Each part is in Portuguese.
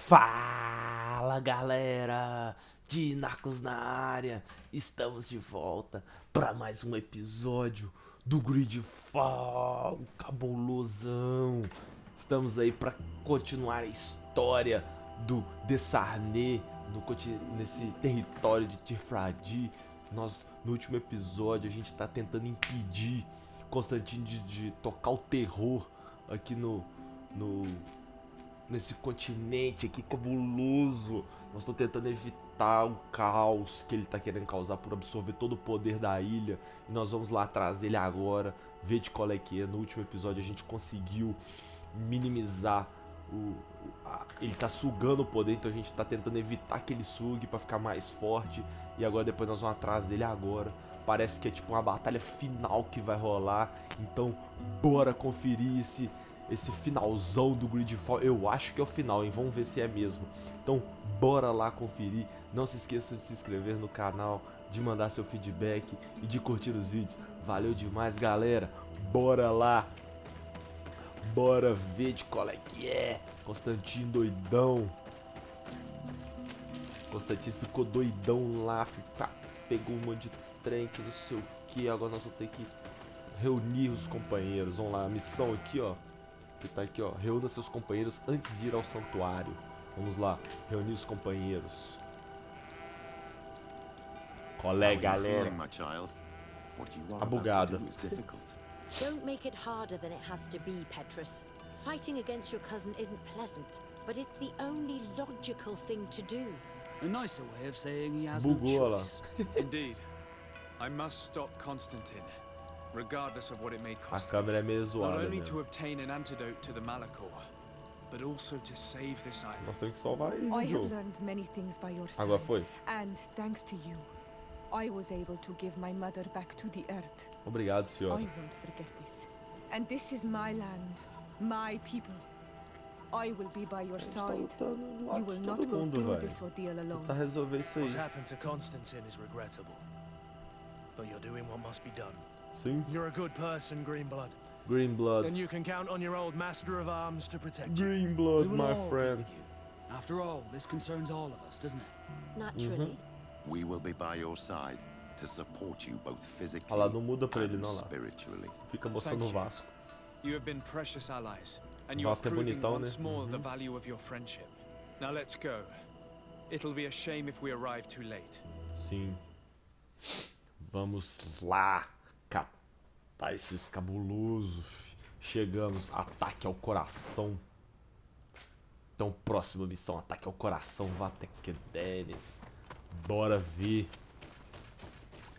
Fala galera de Narcos na área, estamos de volta para mais um episódio do Greedfall, cabulosão. Estamos aí para continuar a história do desse nesse território de Tir Fradi. No último episódio a gente está tentando impedir Constantin de tocar o terror aqui nesse continente aqui cabuloso. Nós estamos tentando evitar o caos que ele está querendo causar por absorver todo o poder da ilha. E nós vamos lá atrás dele agora, ver de qual é que é. No último episódio a gente conseguiu minimizar ele tá sugando o poder, então a gente tá tentando evitar que ele sugue pra ficar mais forte. E agora depois nós vamos atrás dele agora. Parece que é tipo uma batalha final que vai rolar. Então bora conferir esse finalzão do Greedfall. Eu acho que é o final, hein? Vamos ver se é mesmo. Então bora lá conferir. Não se esqueçam de se inscrever no canal, de mandar seu feedback e de curtir os vídeos. Valeu demais, galera. Bora lá. Bora ver de qual é que é. Constantin doidão. Constantin ficou doidão lá. Pegou um monte de trem que não sei o que. Agora nós vamos ter que reunir os companheiros. Vamos lá, a missão aqui, ó. Que tá aqui, ó. Reúna seus companheiros antes de ir ao santuário. Vamos lá, reunir os companheiros. Qual é, galera? Tá bugada. Don't make it harder than it has to be, Petrus. Fighting against your cousin isn't pleasant, but it's the only logical thing to do. A nicer way of saying he has no Bugou lá. choice. Indeed. I must stop Constantin, regardless of what it may A cost me. câmera é meio Not zoada only to mesmo. obtain an antidote to the Malachor, but also to save this island. Nós temos que salvar ele, I have jogo. learned many things by your Agora side, foi. and thanks to you, I was able to give my mother back to the earth. Obrigado, I senhora. won't forget this. And this is my land, my people. I will be by your side. You will not go mundo, through velho. this ordeal alone. Tentar resolver isso aí. What's happened to Constantin is regrettable, but you're doing what must be done. Sim. You're a good person, Greenblood. Green blood. Then you can count on your old master of arms to protect you. Green We blood, will my all be friend. with you. After all, this concerns all of us, doesn't it? Naturally. We will be by your side to support you both physically Ah lá, não muda pra ele and não lá. spiritually. Fica mostrando o Thank you. Vasco. You have been precious allies, and you are Vasco é proving bonitão, once né? more the value of your friendship. Now let's go. It'll be a shame if we arrive too late. Sim. Vamos lá. Catar esses cabulosos. Chegamos. Ataque ao coração. Então, próxima missão. Ataque ao coração. Vá até que Dennis. Bora ver.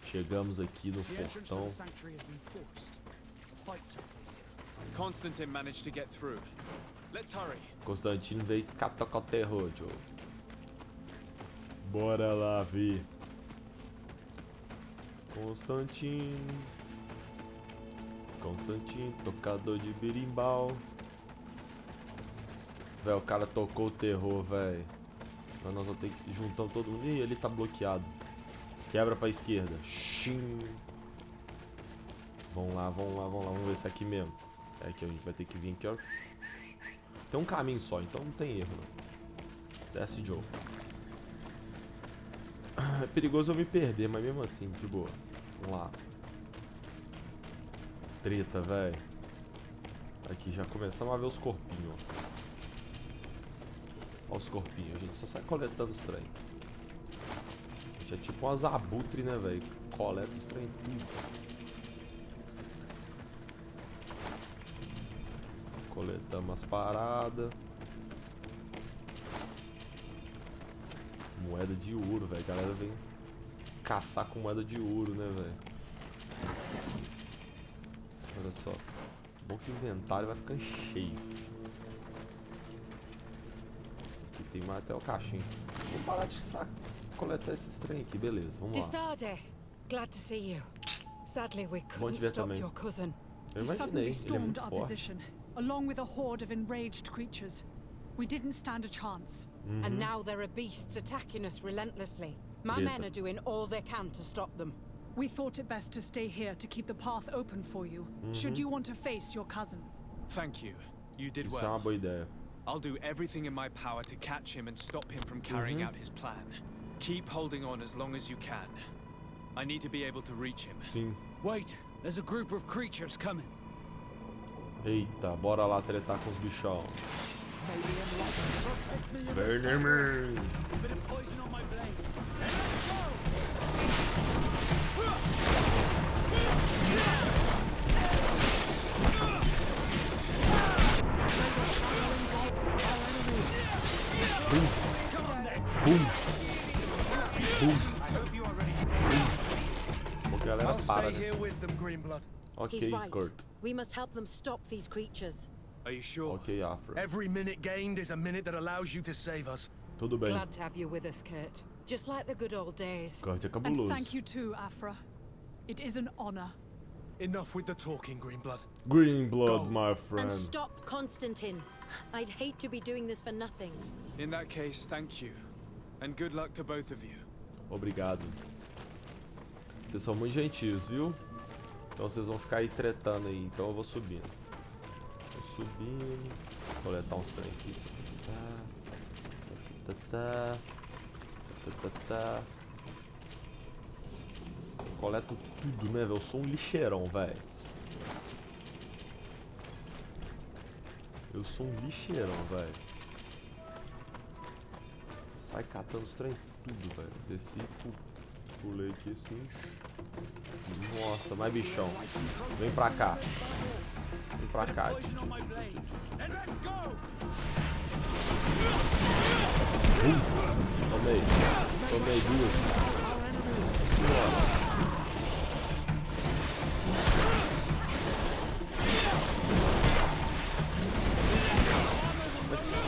Chegamos aqui no The entrance to portão. the sanctuary has been forced. A fight took place here. Constantin managed to get through. Let's hurry. Constantino veio tocar o terror, Joe. Bora lá ver. Constantin, tocador de berimbau. Véi, o cara tocou o terror, véi. Agora nós vamos ter que juntar todo mundo. Ih, ele tá bloqueado. Quebra pra esquerda. Xim. Vamos lá. Vamos ver se é aqui mesmo. É que a gente vai ter que vir aqui, ó. Tem um caminho só, então não tem erro, né? Desce, Joe. É perigoso eu me perder, mas mesmo assim, de boa. Vamos lá. Treta, velho. Aqui já começamos a ver os corpinhos, ó. Olha os corpinhos, a gente só sai coletando os trem. A gente é tipo umas abutre, né, velho? Coleta os trem tudo. Coletamos as paradas. Moeda de ouro, velho. A galera vem caçar com moeda de ouro, né, velho? Olha só. Bom que o inventário vai ficando cheio. Aqui tem mais até o caixinho. Vou parar de coletar esses trem aqui, beleza. Vamos lá. Desade, glad to see you. Sadly, we Bom te couldn't ver stop também. your cousin. Eu He imaginei, suddenly ele é stormed muito our forte. position, along with a horde of enraged creatures. We didn't stand a chance. And now there are beasts attacking us relentlessly. My Treta. men are doing all they can to stop them. We thought it best to stay here to keep the path open for you, should you want to face your cousin. Thank you. You did Isso é uma well. boa ideia. I'll do everything in my power to catch him and stop him from carrying out his plan. Keep holding on as long as you can. I need to be able to reach him. Sim. Wait, there's a group of creatures coming. Eita, bora lá tretar com os bichão. Enemy. Bit of poison on my blade. Boom. Pô, galera, para, né? Ok, He's right. Kurt. We must help them stop these creatures. Are you sure? Ok, Afra. Every minute gained is a minute that allows you to save us. Tudo bem. Glad to have you with us, Kurt. Just like the good old days. Kurt é And cabuloso. thank you too, Afra. It is an honor. Enough with the talking, Greenblood. Green blood, Go. my friend. And stop Constantin. I'd hate to be doing this for nothing. In that case, thank you. And good luck to both of you. Obrigado. Vocês são muito gentios, viu? Então vocês vão ficar aí tretando aí. Então eu vou subindo. Vou subindo. Coletar uns trem aqui. Coleto tudo, né, velho? Eu sou um lixeirão, velho. Eu sou um lixeirão, velho. Sai catando os trem tudo, velho. Desci, pulei aqui assim. Nossa, mais bichão. Vem pra cá. Vem pra cá. Tomei. Tomei duas. Senhora.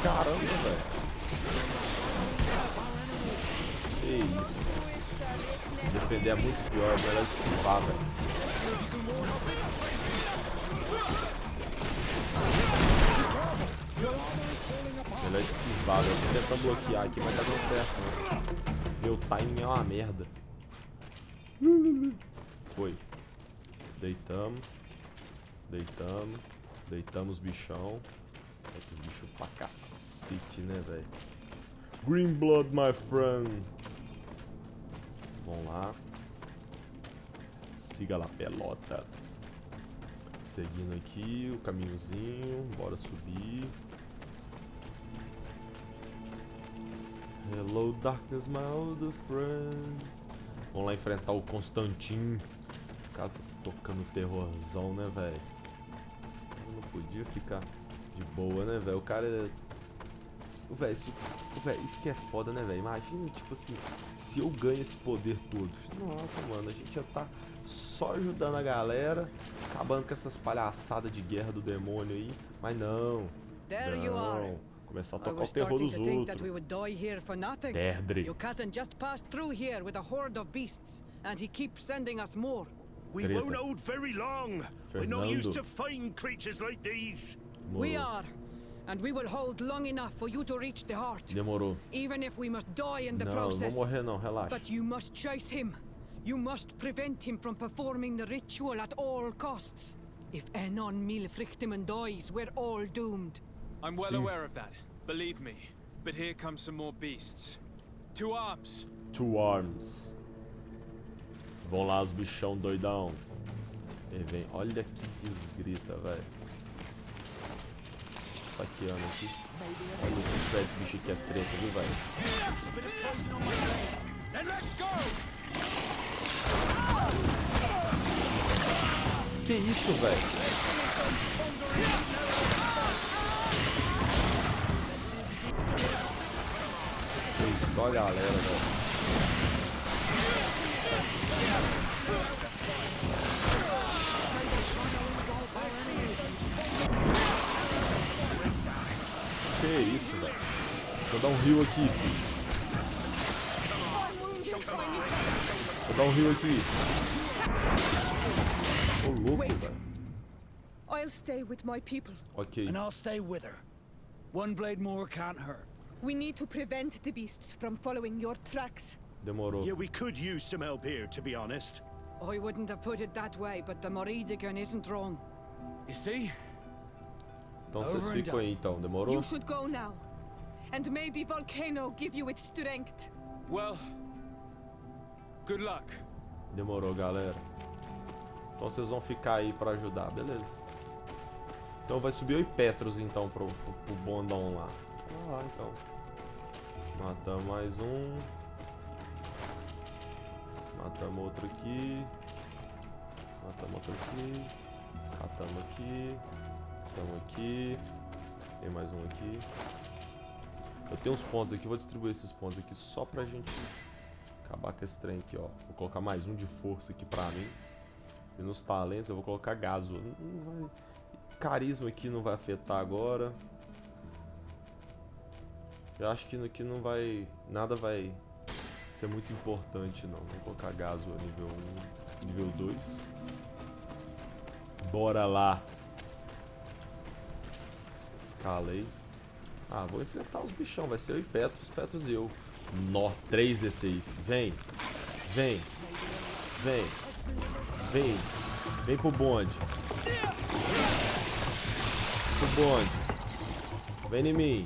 Caramba, velho. Que isso. Defender é muito pior, é melhor esquivar, velho. Melhor esquivar, velho. Tô tentando bloquear aqui, mas tá dando certo, né? Meu timing é uma merda. Foi. Deitamos. Deitamos. Deitamos os bichão. Os bichos pra cacete, né, velho? Green blood, my friend. Vamos lá. Siga lá, pelota. Seguindo aqui o caminhozinho. Bora subir. Hello, darkness, my old friend. Vamos lá enfrentar o Constantin. O cara tá tocando terrorzão, né, velho? Eu não podia ficar de boa, né, velho? O cara é... Véi, isso que é foda, né, velho? Imagina, tipo assim, se eu ganho esse poder todo. Nossa, mano, a gente já tá só ajudando a galera, acabando com essas palhaçadas de guerra do demônio aí. Mas não. Não. Começar a tocar o terror dos outros. Derdre. Your cousin just passed through here with a horde of beasts, and he keeps sending us more. We won't hold very long. We're not used to fighting creatures like these. We are. And we will hold long enough for you to reach the heart. Demorou. Even if we must die in the Não, process. não vou morrer não, relaxa. But you must chase him. You must prevent him from performing the ritual at all costs. If Enon Milfrichtiman dies, we're all doomed. I'm well aware of that, believe me. But here come some more beasts. To arms! To arms. Vão lá os bichão doidão. E vem, olha que desgrita, velho. Saqueando aqui. Olha esse bicho aqui é treta, viu, velho? Que isso, velho? Olha a galera, velho. Que isso, velho? Vou dar um heal aqui, filho. Vou dar um heal aqui. Ô, louco, velho. I'll stay with my people. Ok. And I'll stay with her. One blade more can't hurt. We need to prevent the beasts from following your tracks. Demorou. Yeah, we could use some help here, to be honest. I wouldn't have put it that way, but the Moridigan isn't wrong. You see? Então vocês ficam aí então, demorou? You should go now. And may the volcano give you its strength. Well, good luck. Demorou, galera. Então vocês vão ficar aí pra ajudar, beleza. Então vai subir eu e Petros então pro bondão lá. Vamos lá então. Matamos mais um. Matamos outro aqui. Matamos outro aqui. Matamos aqui. Matamos aqui. Tem mais um aqui. Eu tenho uns pontos aqui, vou distribuir esses pontos aqui só pra gente acabar com esse trem aqui, ó. Vou colocar mais um de força aqui pra mim. E nos talentos eu vou colocar gaso. Não vai... Carisma aqui não vai afetar agora. Eu acho que aqui não vai... Nada vai ser muito importante não. Vou colocar gaso a nível 1, nível 2. Bora lá. Escalei. Ah, vou enfrentar os bichão. Vai ser eu e Petros e eu. Nó, 3 desse aí. Vem. Vem. Vem. Vem. Vem pro bonde. Pro bonde. Vem em mim.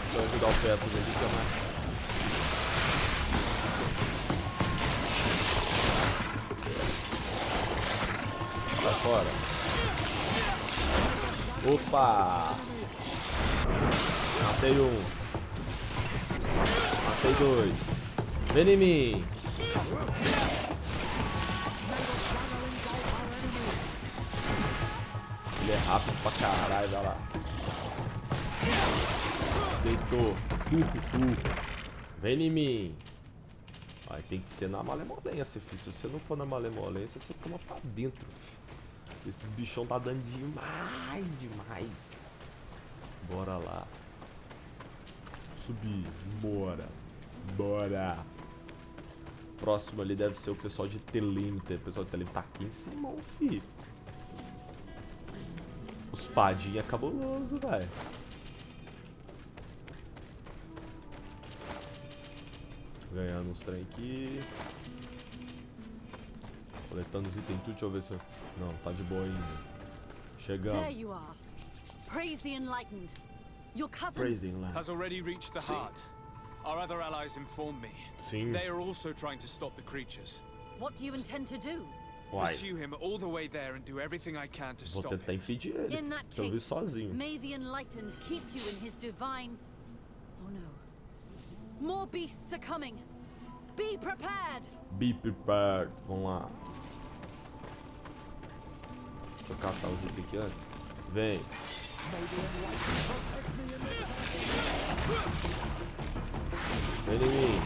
Deixa eu ajudar o Petros aqui também. Vai fora. Opa! Matei um. Matei 2. Vem em mim. Ele é rápido pra caralho, vai lá. Deitou. Vem em mim. Aí tem que ser na malemolência, filho. Se você não for na malemolência, você toma pra dentro, filho. Esses bichão tá dando demais. Bora lá. Subir. Bora. Próximo ali deve ser o pessoal de Telímter. O pessoal de Telímter tá aqui em cima, filho. Os padinha é cabuloso, velho. Ganhando uns trem aqui. Coletando os itens tudo, deixa eu ver se eu... Não, tá de boa ainda. Chegamos. There you are. Praise the enlightened. Your cousin Praise the enlightened. Has already reached the heart. Our other allies informed me. Sim. They are also trying to stop the creatures. What do you intend to do? Uai. Pursue him all the way there and do everything I can to Vou stop tentar him. impedir ele. In that Eu vi case, sozinho. may the enlightened keep you in his divine... Oh no. More beasts are coming. Be prepared. Be prepared. Vamos lá. Deixa eu catar os itens aqui antes. Vem. Vem em mim.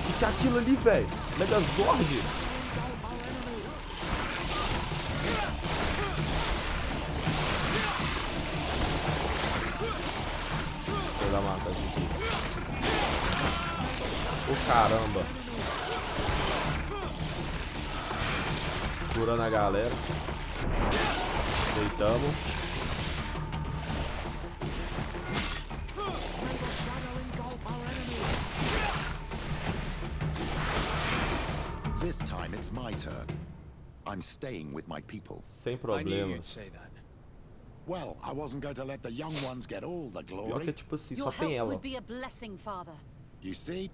O que é aquilo ali, velho? Megazord? Deixa eu dar uma matagem aqui. Ô caramba. Curando a galera. Deitamos. This time it's my turn. I'm staying with my people. Sem I knew you'd problemas. say that. Well, I wasn't going to let the young ones get all the Pior que é glory. tipo assim, Your só tem help ela. would be a blessing, Father. You see?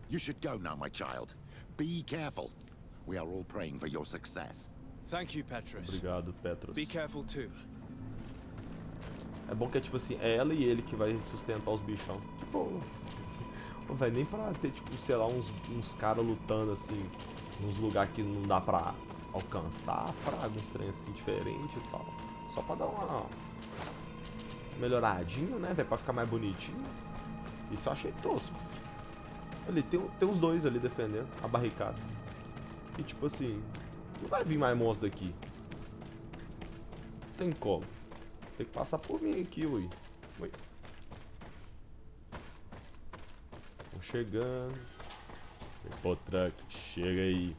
You should go now, my child. Be careful. We are all praying for your success. Thank you, Petrus. Obrigado, Petros. Be careful too. É bom que é tipo assim, é ela e ele que vai sustentar os bichão. Tipo, não vai nem pra ter, tipo, sei lá, uns caras lutando assim, nos lugares que não dá pra alcançar, fraga, uns trem assim diferentes e tal. Só pra dar uma melhoradinha, né, velho, pra ficar mais bonitinho. Isso eu achei tosco. Ali, tem uns dois ali defendendo a barricada. E tipo assim, não vai vir mais monstro daqui. Não tem como. Tem que passar por mim aqui, ui. Tô chegando. Pô, truck, chega aí.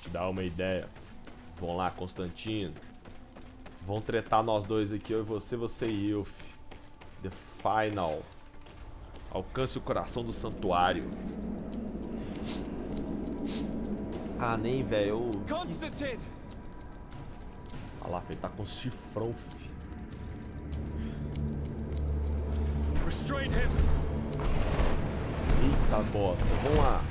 Te dá uma ideia. Vão lá, Constantin. Vão tretar nós dois aqui, eu e você e eu, fi. The final. Alcance o coração do santuário. Ah, nem, velho. Constantin! Olha lá, ele tá com chifrão, fi. Restrain him. Eita bosta, vamos lá.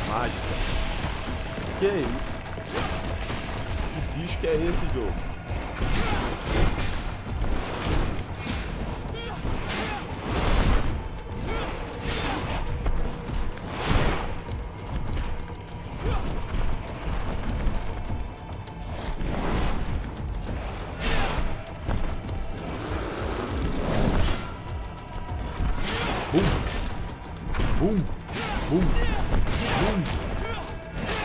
Mágica. Que é isso? Que bicho que é esse, jogo? Bum, bum, bum,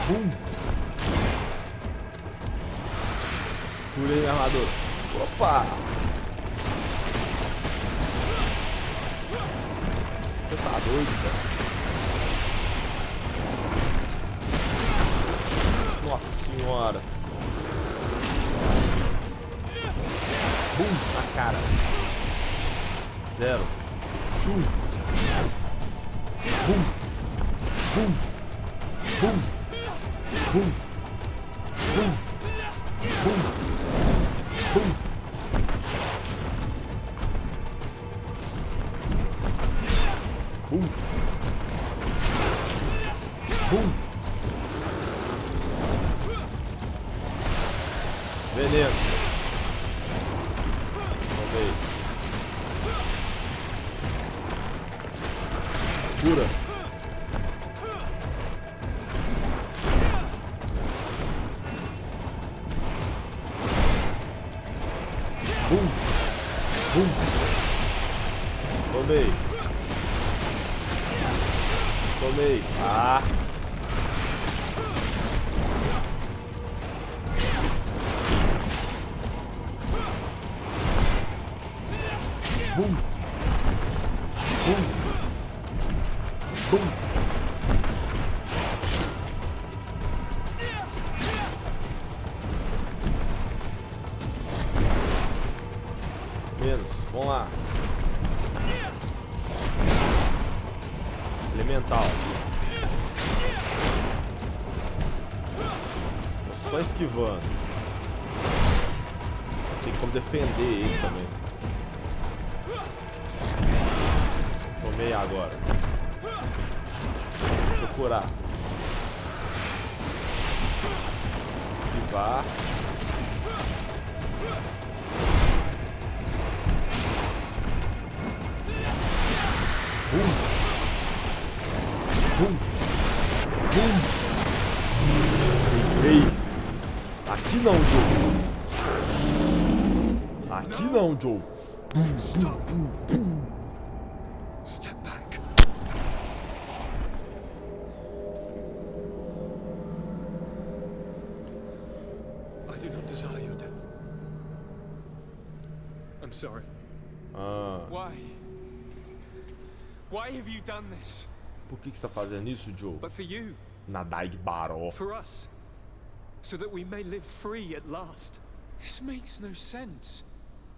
bum. Furei a armadura. Opa! Você tá doido, cara? Nossa senhora! Bum! Na cara! Zero! Chum! Bum! Bum! Bum! Bum! Bum! Bum! Bum! Bum! Bum! Veneno! Tomei! Cura! Bum! Bum! Tomei! Tomei! Ah! Bum! Bum! Bum! Menos, vamos lá. Elemental. Tô só esquivando. Tem como defender ele também. Tomei agora. Vou curar. Esquivar. Bum! Bum! Bum! Ei! Aqui não, Joe! Aqui não, Joe! Stop! Step back. I do not desire your death. I'm sorry. Ah, Why? Why have you done this? por que você tá fazendo isso, Joe? But for you, Nadaig Baró. for us, so that we may live free at last. This makes no sense.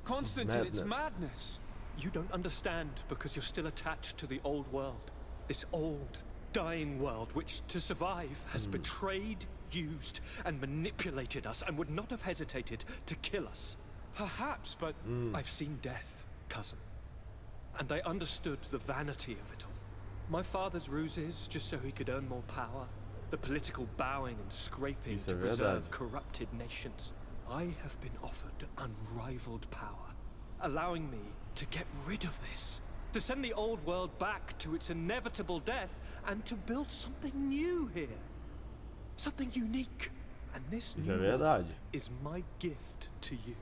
Constantin, it's madness. You don't understand because you're still attached to the old world. This old, dying world which, to survive, has betrayed, used, and manipulated us and would not have hesitated to kill us. Perhaps, but I've seen death, cousin. And I understood the vanity of it all. My father's ruses just so he could earn more power. The political bowing and scraping Isso to é preserve verdade. corrupted nations. I have been offered unrivaled power, allowing me to get rid of this, to send the old world back to its inevitable death, and to build something new here. Something unique. And this Isso é new verdade. world is my gift to you.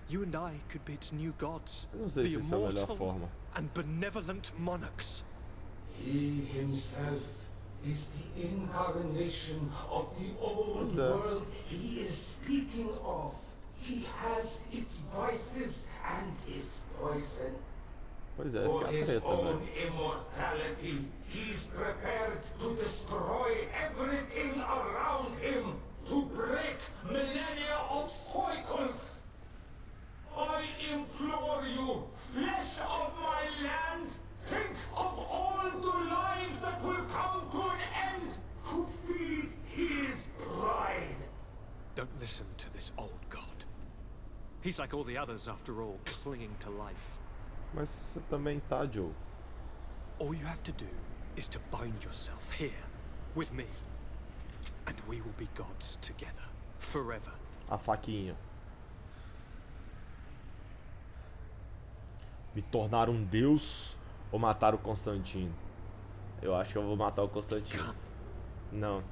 You and I could be its new gods, Eu não sei the se isso é a melhor immortal forma. and benevolent monarchs. He himself is the incarnation of the old Pois é. world he is speaking of. He has its vices and its poison. Pois é, essa For que é a his treta, own né? immortality, he's prepared to destroy everything around him. to break millennia of cycles. I implore you, flesh of my land, think of all the lives that will come to an end to feed his bride. Don't listen to this old god. He's like all the others after all, clinging to life. Mas você também tá, Joe. All you have to do is to bind yourself here, with me. And we will be gods together, forever. A faquinha. Me tornar um deus ou matar o Constantin? Eu acho que eu vou matar o Constantin. Não.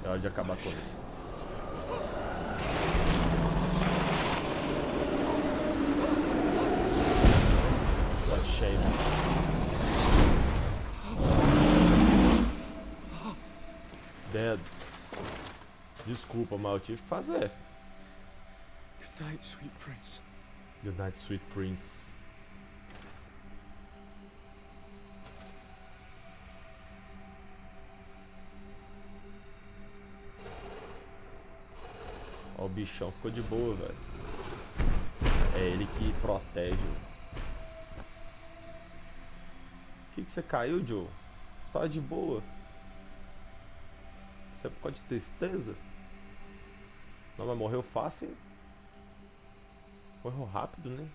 É hora de acabar com isso. What shame. Dead. Desculpa, mas eu tive que fazer. Good night, sweet prince. Good night, sweet prince. Ó, o bichão ficou de boa, velho. É ele que protege. Por que você caiu, Joe? Você tava de boa. Você é por causa de tristeza? Não, mas morreu fácil, hein? Morreu rápido, né?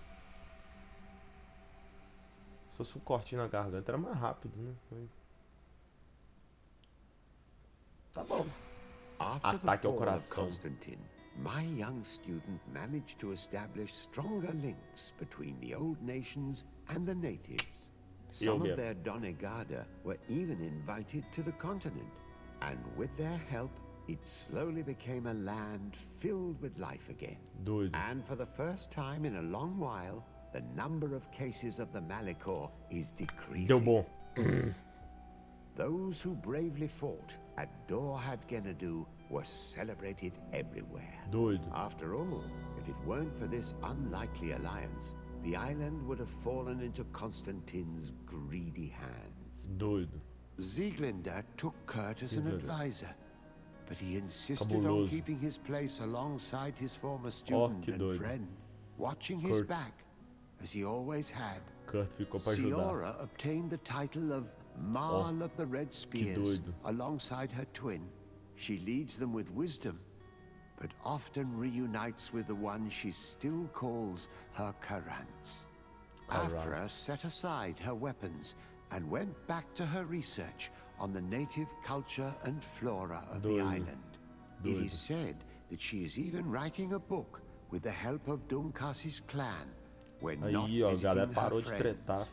Se fosse um cortinho na garganta era mais rápido, né? Tá bom. After the Ataque ao fall of coração. Constantin, my young student managed to establish stronger links between the old nations and the natives. Some of their Donegada were even invited to the continent, and with their help, it slowly became a land filled with life again. Doido. And for the first time in a long while, the number of cases of the Malicor is decreasing. Deu bom. Those who bravely fought at Dorhad Genadu were celebrated everywhere. Doido. After all, if it weren't for this unlikely alliance, the island would have fallen into Constantin's greedy hands. Doido. Sieglinde took Kurt as an advisor, but he insisted Cabuloso. on keeping his place alongside his former student que and doido. friend, watching his Kurt. back, as he always had. Kurt ficou pra ajudar. Siora obtained the title of Marl of the Red Spears doido. alongside her twin. She leads them with wisdom, but often reunites with the one she still calls her Karants. Afra set aside her weapons and went back to her research on the native culture and flora of the island. It is said that she is even writing a book with the help of Dunkasi's clan when not Aí, ó, a galera visiting parou her de friends. tretar.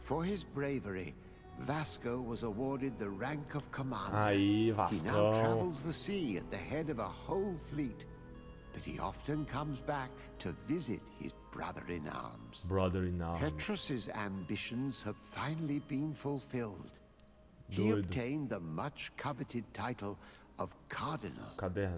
For his bravery, Vasco was awarded the rank of commander. Aí, He now Vascão. travels the sea at the head of a whole fleet, but he often comes back to visit his brother-in-arms. Brother-in-arms. Petrus's ambitions have finally been fulfilled. He Doido. obtained the much-coveted title of Cardinal.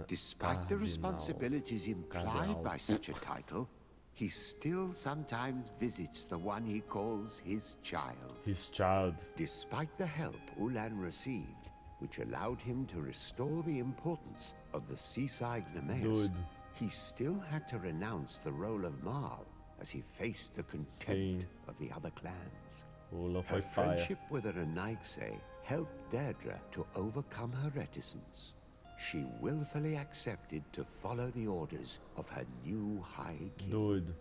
Despite the Cardinal. responsibilities implied Cardinal. by such a title, he still sometimes visits the one he calls his child. His child. Despite the help Ulan received, which allowed him to restore the importance of the seaside Nemeus, Doido. he still had to renounce the role of Marl as he faced the contempt of the other clans. O Her foi paia. friendship with Aranaixe helped Deirdre to overcome her reticence. She willfully accepted to follow the orders of her new High King. Doido.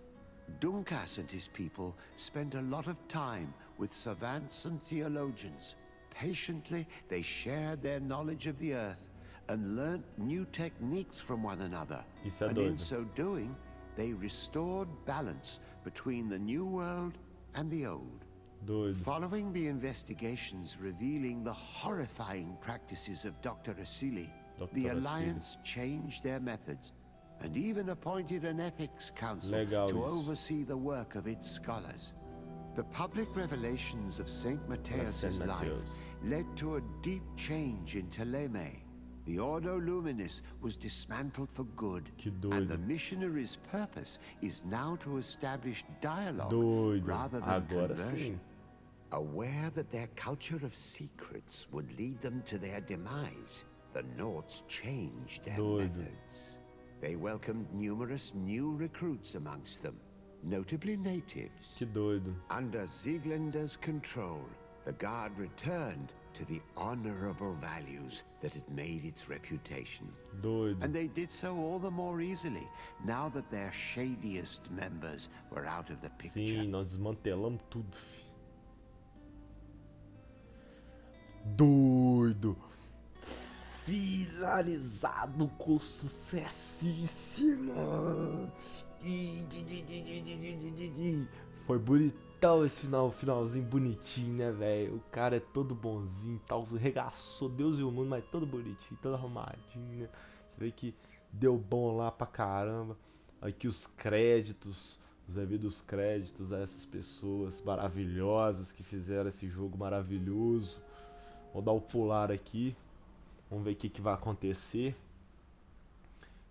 Dunkas and his people spent a lot of time with savants and theologians. Patiently, they shared their knowledge of the earth and learnt new techniques from one another. Isso é And in doido. so doing, they restored balance between the new world and the old. Doido. Following the investigations revealing the horrifying practices of Dr. Asili, the Dr. Alliance changed their methods and even appointed an ethics council Legal to isso. oversee the work of its scholars. The public revelations of Saint Matthias's life Mateus. led to a deep change in Teleme. The Ordo Luminis was dismantled for good, Que and the doido. missionaries' purpose is now to establish dialogue Doido. rather than Agora conversion. sim. Aware that their culture of secrets would lead them to their demise, the Nords changed their methods. They welcomed numerous new recruits amongst them, notably natives. Que doido. Under Sieglinder's control, the Guard returned to the honorable values that had made its reputation. Doido. And they did so all the more easily, now that their shadiest members were out of the picture. Sim, nós desmantelamos tudo, fi. Doido. Finalizado com sucessíssimo. Foi bonitão esse finalzinho bonitinho, né, velho? O cara é todo bonzinho, tal, regaçou Deus e o mundo, mas todo bonitinho, todo arrumadinho, né? Você vê que deu bom lá pra caramba. Aqui os créditos, os devidos créditos a essas pessoas maravilhosas que fizeram esse jogo maravilhoso. Vou dar o pular aqui. Vamos ver o que vai acontecer.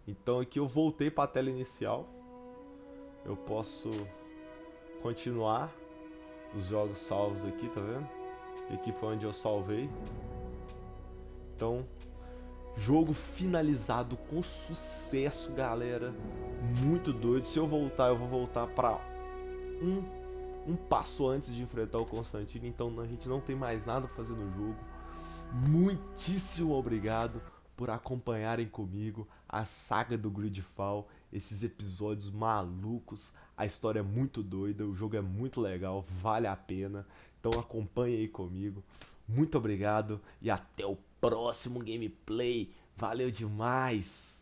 Então aqui eu voltei para a tela inicial. Eu posso continuar os jogos salvos aqui, tá vendo? E aqui foi onde eu salvei. Então, jogo finalizado com sucesso, galera. Muito doido. Se eu voltar, eu vou voltar para um passo antes de enfrentar o Constantin. Então a gente não tem mais nada para fazer no jogo. Muitíssimo obrigado por acompanharem comigo a saga do Greedfall, esses episódios malucos. A história é muito doida, o jogo é muito legal, vale a pena. Então acompanhe aí comigo. Muito obrigado e até o próximo gameplay. Valeu demais!